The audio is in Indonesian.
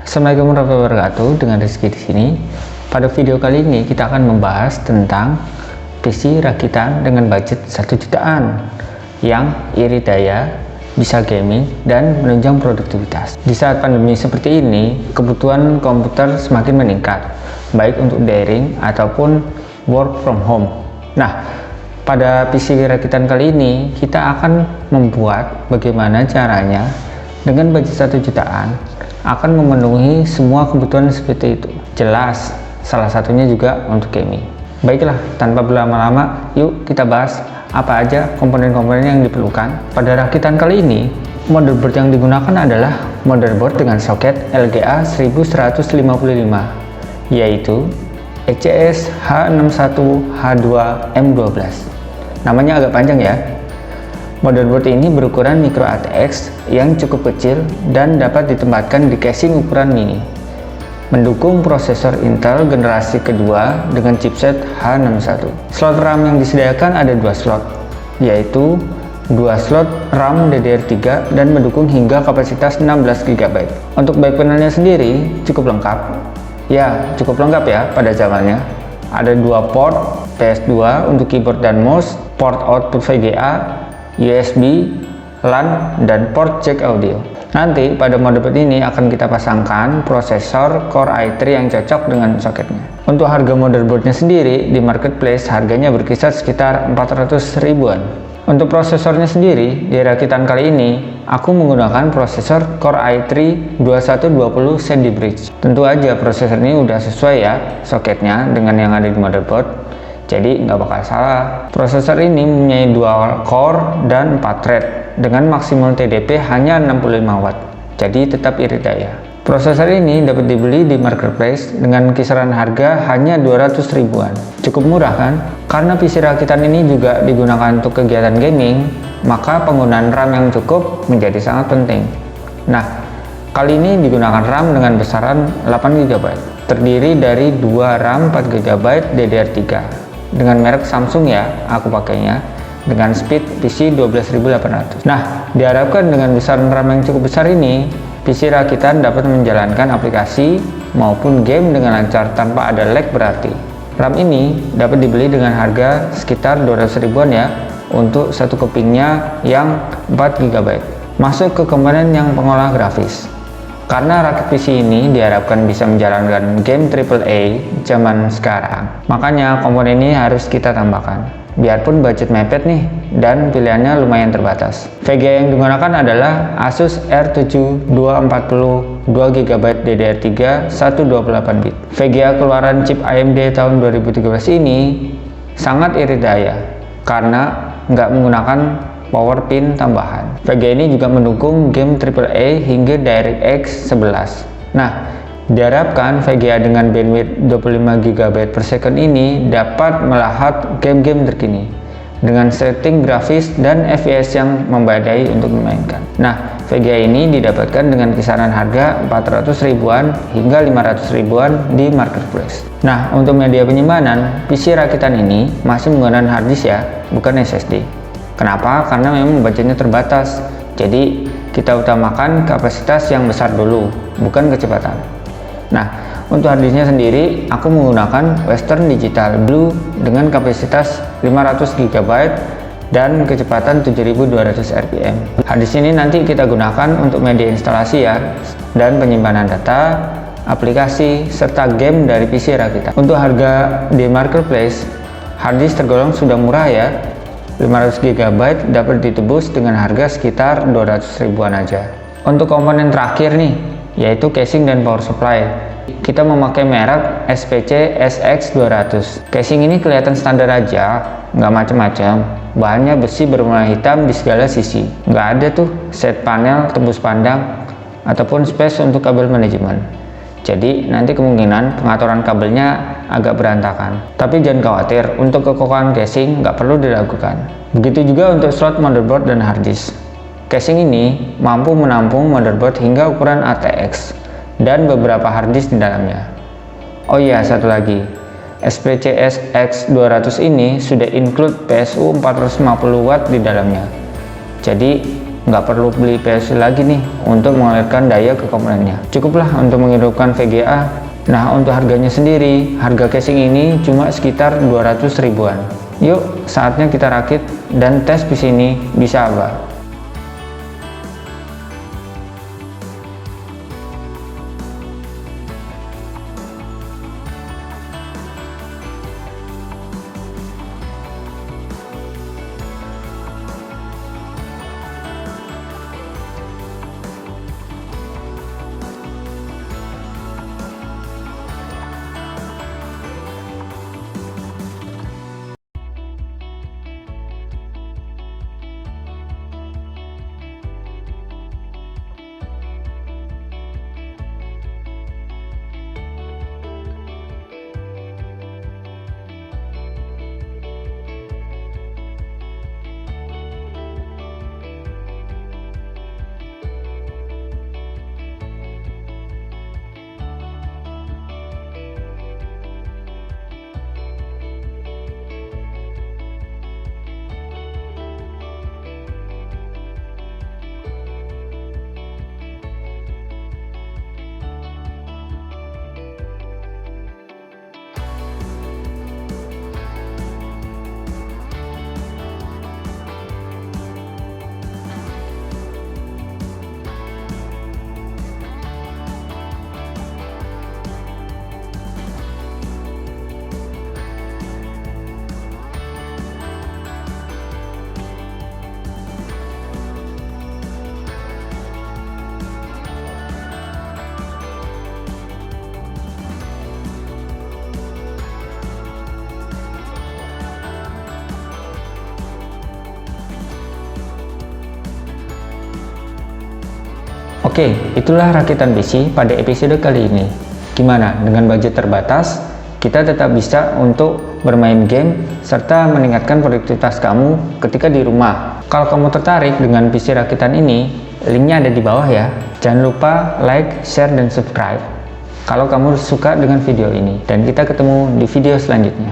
Assalamualaikum warahmatullahi wabarakatuh. Dengan Rizky di sini. Pada video kali ini kita akan membahas tentang PC rakitan dengan budget 1 jutaan yang irit daya, bisa gaming, dan menunjang produktivitas. Di saat pandemi seperti ini, kebutuhan komputer semakin meningkat, baik untuk daring ataupun work from home. Nah, pada PC rakitan kali ini kita akan membuat bagaimana caranya dengan budget 1 jutaan akan memenuhi semua kebutuhan seperti itu. Jelas, salah satunya juga untuk gaming. Baiklah, tanpa berlama-lama, yuk kita bahas apa aja komponen-komponen yang diperlukan. Pada rakitan kali ini, motherboard yang digunakan adalah motherboard dengan soket LGA 1155, yaitu ECS H61H2M12. Namanya agak panjang ya. Motherboard ini berukuran micro ATX yang cukup kecil dan dapat ditempatkan di casing ukuran mini. Mendukung prosesor Intel generasi kedua dengan chipset H61. Slot RAM yang disediakan ada 2 slot, yaitu 2 slot RAM DDR3 dan mendukung hingga kapasitas 16 GB. Untuk back panelnya sendiri cukup lengkap. Ya, cukup lengkap ya pada zamannya. Ada 2 port PS2 untuk keyboard dan mouse, port output VGA, USB, LAN, dan port jack audio. Nanti pada motherboard ini akan kita pasangkan prosesor Core i3 yang cocok dengan soketnya. Untuk harga motherboardnya sendiri di marketplace harganya berkisar sekitar 400 ribuan. Untuk prosesornya sendiri di rakitan kali ini aku menggunakan prosesor Core i3 2120 Sandy Bridge. Tentu aja prosesor ini udah sesuai ya soketnya dengan yang ada di motherboard, jadi nggak bakal salah. Prosesor ini mempunyai dual core dan 4 thread dengan maksimal TDP hanya 65 watt, jadi tetap irit daya. Prosesor ini dapat dibeli di marketplace dengan kisaran harga hanya 200 ribuan. Cukup murah kan? Karena PC rakitan ini juga digunakan untuk kegiatan gaming, maka penggunaan RAM yang cukup menjadi sangat penting. Nah, kali ini digunakan RAM dengan besaran 8 GB, terdiri dari 2 RAM 4 GB DDR3 dengan merek Samsung ya, aku pakainya dengan speed PC 12800. Nah, diharapkan dengan besaran RAM yang cukup besar ini, PC rakitan dapat menjalankan aplikasi maupun game dengan lancar tanpa ada lag berarti. RAM ini dapat dibeli dengan harga sekitar 200 ribuan ya, untuk satu kepingnya yang 4 GB. Masuk ke komponen yang pengolah grafis. Karena rakit PC ini diharapkan bisa menjalankan game AAA zaman sekarang, makanya komponen ini harus kita tambahkan. Biarpun budget mepet nih, dan pilihannya lumayan terbatas. VGA yang digunakan adalah Asus R7 240 2GB DDR3 128 bit. VGA keluaran chip AMD tahun 2013 ini sangat irit daya, karena nggak menggunakan power pin tambahan. VGA ini juga mendukung game AAA hingga DirectX 11. Nah, diharapkan VGA dengan bandwidth 25 GB per second ini dapat melahap game-game terkini dengan setting grafis dan FPS yang memadai untuk memainkan. Nah, VGA ini didapatkan dengan kisaran harga 400 ribuan hingga 500 ribuan di marketplace. Nah, untuk media penyimpanan, PC rakitan ini masih menggunakan harddisk ya, bukan SSD. Kenapa? Karena memang budgetnya terbatas, jadi kita utamakan kapasitas yang besar dulu, bukan kecepatan. Nah, untuk harddisknya sendiri, aku menggunakan Western Digital Blue dengan kapasitas 500 GB dan kecepatan 7200 rpm. Harddisk ini nanti kita gunakan untuk media instalasi ya, dan penyimpanan data, aplikasi, serta game dari PC rakitan. Untuk harga di marketplace, harddisk tergolong sudah murah ya. 500 GB dapat ditebus dengan harga sekitar 200 ribuan aja. Untuk komponen terakhir nih, yaitu casing dan power supply, kita memakai merek SPC SX200. Casing ini kelihatan standar aja, nggak macam-macam. Bahannya besi berwarna hitam di segala sisi. Nggak ada tuh set panel tembus pandang ataupun space untuk kabel manajemen. Jadi nanti kemungkinan pengaturan kabelnya agak berantakan. Tapi jangan khawatir, untuk kekokohan casing nggak perlu diragukan. Begitu juga untuk slot motherboard dan harddisk. Casing ini mampu menampung motherboard hingga ukuran ATX dan beberapa harddisk di dalamnya. Oh iya, satu lagi, SPCS X200 ini sudah include PSU 450 watt di dalamnya. Jadi nggak perlu beli PLC lagi nih untuk mengalirkan daya ke komponennya. Cukuplah untuk menghidupkan VGA. Nah, untuk harganya sendiri, harga casing ini cuma sekitar 200 ribuan. Yuk, saatnya kita rakit dan tes PC ini bisa apa. Oke, itulah rakitan PC pada episode kali ini. Gimana? Dengan budget terbatas, kita tetap bisa untuk bermain game serta meningkatkan produktivitas kamu ketika di rumah. Kalau kamu tertarik dengan PC rakitan ini, linknya ada di bawah ya. Jangan lupa like, share, dan subscribe kalau kamu suka dengan video ini. Dan kita ketemu di video selanjutnya.